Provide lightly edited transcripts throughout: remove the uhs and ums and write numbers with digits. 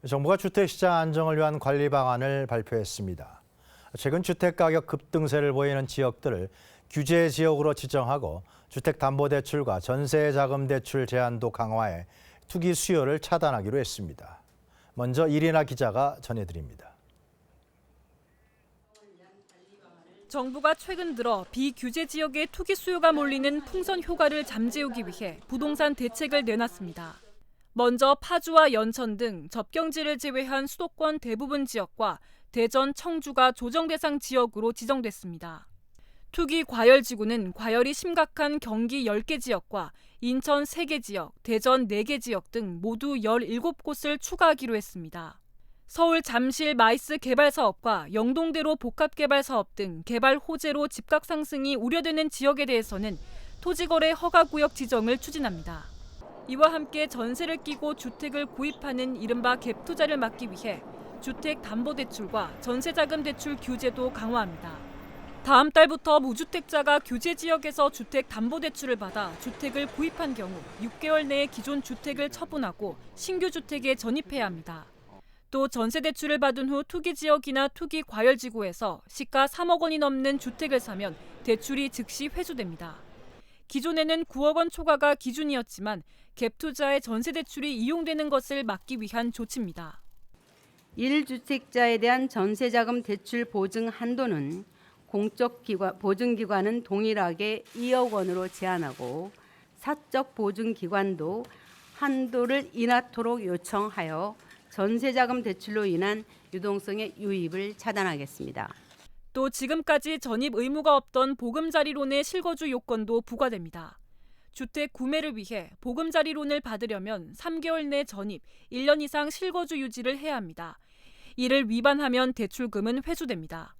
정부가 주택시장 안정을 위한 관리 방안을 발표했습니다. 최근 주택가격 급등세를 보이는 지역들을 규제 지역으로 지정하고 주택담보대출과 전세자금대출 제한도 강화해 투기 수요를 차단하기로 했습니다. 먼저 이리나 기자가 전해드립니다. 정부가 최근 들어 비규제 지역의 투기 수요가 몰리는 풍선 효과를 잠재우기 위해 부동산 대책을 내놨습니다. 먼저 파주와 연천 등 접경지를 제외한 수도권 대부분 지역과 대전, 청주가 조정 대상 지역으로 지정됐습니다. 투기 과열 지구는 과열이 심각한 경기 10개 지역과 인천 3개 지역, 대전 4개 지역 등 모두 17곳을 추가하기로 했습니다. 서울 잠실 마이스 개발 사업과 영동대로 복합 개발 사업 등 개발 호재로 집값 상승이 우려되는 지역에 대해서는 토지거래 허가구역 지정을 추진합니다. 이와 함께 전세를 끼고 주택을 구입하는 이른바 갭투자를 막기 위해 주택담보대출과 전세자금대출 규제도 강화합니다. 다음 달부터 무주택자가 규제 지역에서 주택담보대출을 받아 주택을 구입한 경우 6개월 내에 기존 주택을 처분하고 신규 주택에 전입해야 합니다. 또 전세대출을 받은 후 투기 지역이나 투기 과열 지구에서 시가 3억 원이 넘는 주택을 사면 대출이 즉시 회수됩니다. 기존에는 9억 원 초과가 기준이었지만 갭투자에 전세대출이 이용되는 것을 막기 위한 조치입니다. 1주택자에 대한 전세자금 대출 보증 한도는 공적 보증기관은 동일하게 2억 원으로 제한하고 사적 보증기관도 한도를 인하토록 요청하여 전세자금 대출로 인한 유동성의 유입을 차단하겠습니다. 또 지금까지 전입 의무가 없던 보금자리론의 실거주 요건도 부과됩니다. 주택 구매를 위해 보금자리론을 받으려면 3개월 내 전입, 1년 이상 실거주 유지를 해야 합니다. 이를 위반하면 대출금은 회수됩니다.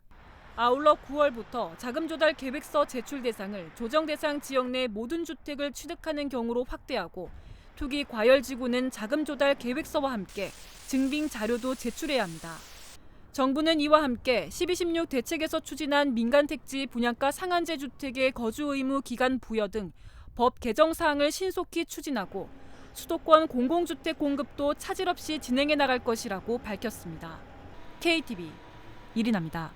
아울러 9월부터 자금조달 계획서 제출 대상을 조정 대상 지역 내 모든 주택을 취득하는 경우로 확대하고 투기 과열 지구는 자금조달 계획서와 함께 증빙 자료도 제출해야 합니다. 정부는 이와 함께 12.16 대책에서 추진한 민간택지 분양가 상한제 주택의 거주 의무 기간 부여 등 법 개정 사항을 신속히 추진하고 수도권 공공주택 공급도 차질 없이 진행해 나갈 것이라고 밝혔습니다. KTV 이리나입니다.